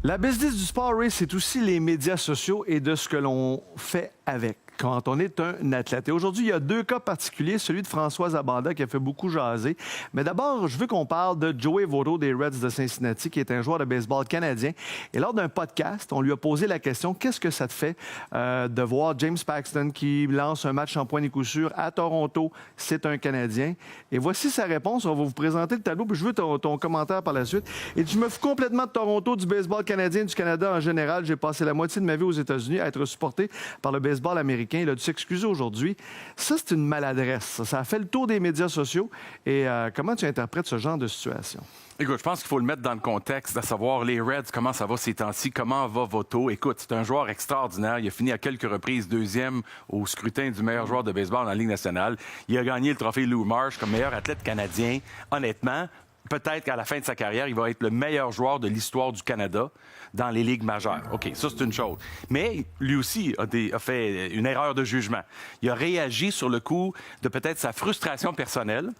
La business du sport, Ray, c'est aussi les médias sociaux et de ce que l'on fait avec quand on est un athlète. Et aujourd'hui, il y a deux cas particuliers, celui de Françoise Abanda qui a fait beaucoup jaser. Mais d'abord, je veux qu'on parle de Joey Votto des Reds de Cincinnati, qui est un joueur de baseball canadien. Et lors d'un podcast, on lui a posé la question, qu'est-ce que ça te fait de voir James Paxton qui lance un match en point et coup sûr à Toronto? C'est un Canadien. Et voici sa réponse. On va vous présenter le tableau, puis je veux ton commentaire par la suite. Et je me fous complètement de Toronto, du baseball canadien, du Canada en général. J'ai passé la moitié de ma vie aux États-Unis à être supporté par le baseball américain. Il a dû s'excuser aujourd'hui. Ça, c'est une maladresse. Ça a fait le tour des médias sociaux. Et comment tu interprètes ce genre de situation? Écoute, je pense qu'il faut le mettre dans le contexte, à savoir les Reds, comment ça va ces temps-ci, comment va Votto. Écoute, c'est un joueur extraordinaire. Il a fini à quelques reprises deuxième au scrutin du meilleur joueur de baseball dans la Ligue nationale. Il a gagné le trophée Lou Marsh comme meilleur athlète canadien. Honnêtement, peut-être qu'à la fin de sa carrière, il va être le meilleur joueur de l'histoire du Canada dans les ligues majeures. OK, ça, c'est une chose. Mais lui aussi a fait une erreur de jugement. Il a réagi sur le coup de peut-être sa frustration personnelle.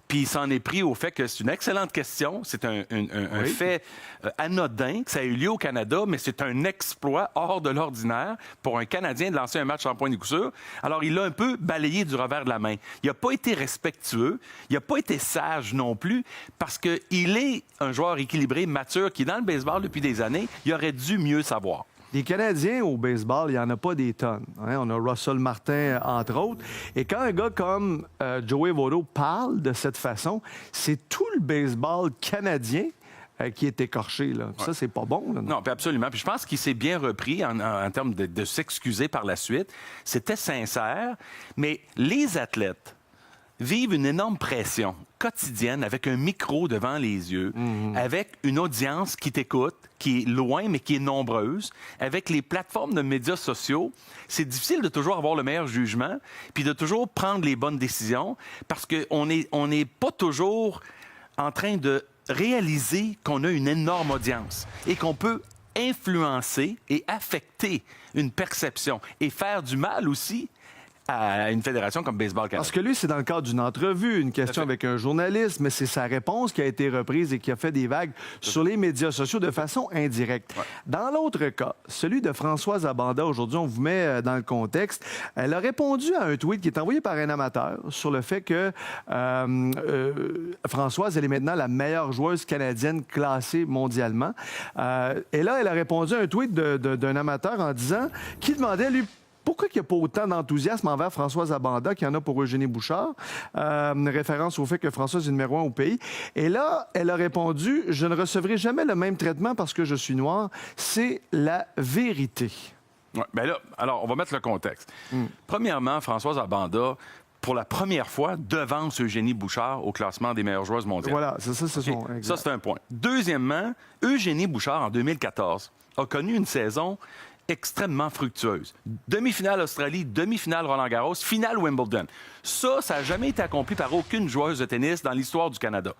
Puis il s'en est pris au fait que c'est une excellente question. C'est un fait anodin que ça a eu lieu au Canada, mais c'est un exploit hors de l'ordinaire pour un Canadien de lancer un match en point de coup sûr. Alors, il l'a un peu balayé du revers de la main. Il n'a pas été respectueux. Il n'a pas été sage non plus parce qu'il est un joueur équilibré, mature, qui, dans le baseball depuis des années, il aurait dû mieux savoir. Les Canadiens au baseball, il n'y en a pas des tonnes. Hein? On a Russell Martin, entre autres. Et quand un gars comme Joey Votto parle de cette façon, c'est tout le baseball canadien qui est écorché. Là. Ouais. Ça, c'est pas bon. Là, non, puis absolument. Puis je pense qu'il s'est bien repris en termes de s'excuser par la suite. C'était sincère. Mais les athlètes vivent une énorme pression quotidienne avec un micro devant les yeux, avec une audience qui t'écoute, qui est loin, mais qui est nombreuse, avec les plateformes de médias sociaux. C'est difficile de toujours avoir le meilleur jugement, puis de toujours prendre les bonnes décisions, parce qu'on n'est pas toujours en train de réaliser qu'on a une énorme audience et qu'on peut influencer et affecter une perception et faire du mal aussi à une fédération comme Baseball Canada. Parce que lui, c'est dans le cadre d'une entrevue, une question avec un journaliste, mais c'est sa réponse qui a été reprise et qui a fait des vagues sur les médias sociaux de façon indirecte. Ouais. Dans l'autre cas, celui de Françoise Abanda, aujourd'hui, on vous met dans le contexte, elle a répondu à un tweet qui est envoyé par un amateur sur le fait que Françoise, elle est maintenant la meilleure joueuse canadienne classée mondialement. Et là, elle a répondu à un tweet d'un amateur en disant qu'il demandait, lui, pourquoi il n'y a pas autant d'enthousiasme envers Françoise Abanda qu'il y en a pour Eugénie Bouchard? Référence au fait que Françoise est numéro 1 au pays. Et là, elle a répondu « Je ne recevrai jamais le même traitement parce que je suis noire. C'est la vérité. » Ouais, bien là, alors, on va mettre le contexte. Premièrement, Françoise Abanda, pour la première fois, devance Eugénie Bouchard au classement des meilleures joueuses mondiales. Voilà, c'est ça, c'est okay. Ça, c'est un point. Deuxièmement, Eugénie Bouchard, en 2014, a connu une saison extrêmement fructueuse. Demi-finale Australie, demi-finale Roland-Garros, finale Wimbledon. Ça n'a jamais été accompli par aucune joueuse de tennis dans l'histoire du Canada.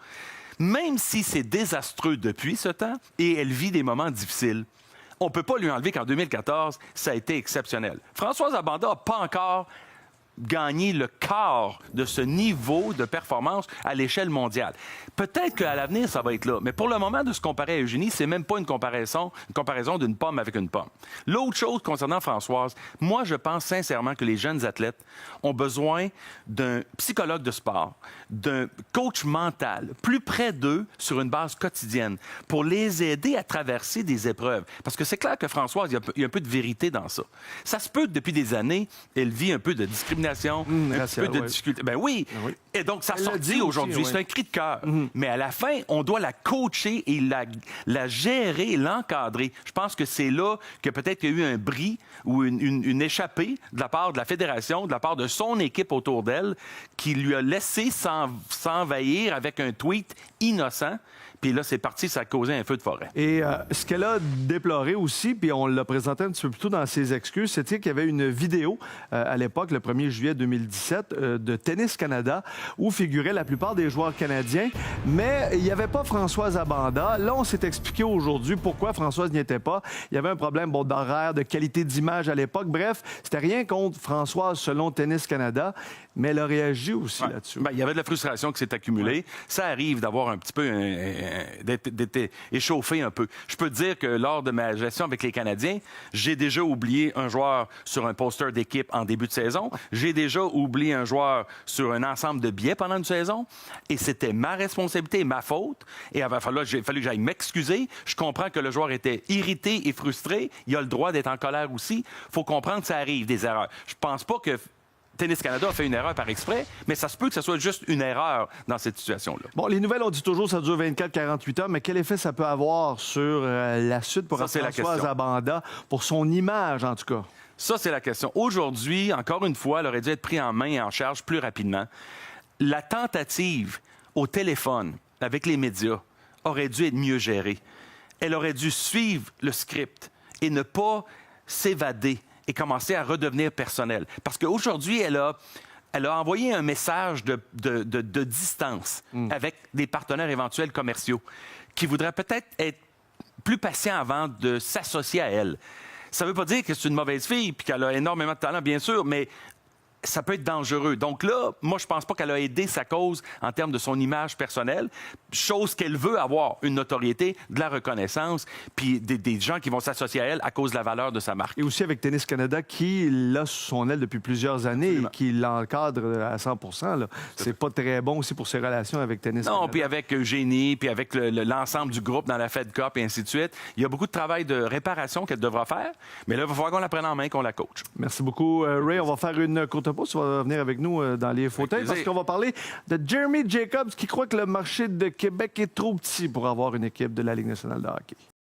Même si c'est désastreux depuis ce temps, et elle vit des moments difficiles, on ne peut pas lui enlever qu'en 2014, ça a été exceptionnel. Françoise Abanda n'a pas encore gagner le quart de ce niveau de performance à l'échelle mondiale. Peut-être qu'à l'avenir, ça va être là. Mais pour le moment, de se comparer à Eugénie, c'est même pas une comparaison d'une pomme avec une pomme. L'autre chose concernant Françoise, moi, je pense sincèrement que les jeunes athlètes ont besoin d'un psychologue de sport, d'un coach mental, plus près d'eux sur une base quotidienne, pour les aider à traverser des épreuves. Parce que c'est clair que Françoise, il y a un peu de vérité dans ça. Ça se peut que depuis des années, elle vit un peu de discrimination, un peu de difficulté. Ben oui. Oui. Et donc, ça sortit aujourd'hui. C'est un cri de cœur. Mais à la fin, on doit la coacher et la gérer, l'encadrer. Je pense que c'est là que peut-être qu'il y a eu un bris ou une échappée de la part de la fédération, de la part de son équipe autour d'elle, qui lui a laissé s'envahir avec un tweet innocent. Puis là, c'est parti, ça a causé un feu de forêt. Et ce qu'elle a déploré aussi, puis on l'a présenté un petit peu plus tôt dans ses excuses, c'était qu'il y avait une vidéo à l'époque, le 1er juillet 2017, de Tennis Canada, où figuraient la plupart des joueurs canadiens, mais il n'y avait pas Françoise Abanda. Là, on s'est expliqué aujourd'hui pourquoi Françoise n'y était pas. Il y avait un problème d'horaire, de qualité d'image à l'époque. Bref, c'était rien contre Françoise selon Tennis Canada. mais elle a réagi aussi là-dessus. Ben, il y avait de la frustration qui s'est accumulée. Ça arrive d'avoir un petit peu... d'être échauffé un peu. Je peux te dire que lors de ma gestion avec les Canadiens, j'ai déjà oublié un joueur sur un poster d'équipe en début de saison. J'ai déjà oublié un joueur sur un ensemble de billets pendant une saison. Et c'était ma responsabilité, ma faute. Et il a fallu que j'aille m'excuser. Je comprends que le joueur était irrité et frustré. Il a le droit d'être en colère aussi. Il faut comprendre que ça arrive, des erreurs. Je pense pas que Tennis Canada a fait une erreur par exprès, mais ça se peut que ce soit juste une erreur dans cette situation-là. Bon, les nouvelles, on dit toujours que ça dure 24-48 heures, mais quel effet ça peut avoir sur la suite pour Françoise Abanda, pour son image en tout cas? Ça, c'est la question. Aujourd'hui, encore une fois, elle aurait dû être prise en main et en charge plus rapidement. La tentative au téléphone avec les médias aurait dû être mieux gérée. Elle aurait dû suivre le script et ne pas s'évader et commencer à redevenir personnelle. Parce qu'aujourd'hui, elle a envoyé un message de distance avec des partenaires éventuels commerciaux qui voudraient peut-être être plus patients avant de s'associer à elle. Ça ne veut pas dire que c'est une mauvaise fille puis qu'elle a énormément de talent, bien sûr, mais ça peut être dangereux. Donc là, moi, je pense pas qu'elle a aidé sa cause en termes de son image personnelle, chose qu'elle veut avoir, une notoriété, de la reconnaissance, puis des gens qui vont s'associer à elle à cause de la valeur de sa marque. Et aussi avec Tennis Canada, qui l'a sous son aile depuis plusieurs années. Absolument. Et qui l'encadre à 100 %. C'est pas très bon aussi pour ses relations avec Tennis Canada. Non, puis avec Eugénie, puis avec l'ensemble du groupe dans la Fed Cup et ainsi de suite. Il y a beaucoup de travail de réparation qu'elle devra faire, mais là, il va falloir qu'on la prenne en main, qu'on la coach. Merci beaucoup, Ray. On va faire une courte pause. Tu vas venir avec nous dans les fauteuils parce qu'on va parler de Jeremy Jacobs qui croit que le marché de Québec est trop petit pour avoir une équipe de la Ligue nationale de hockey.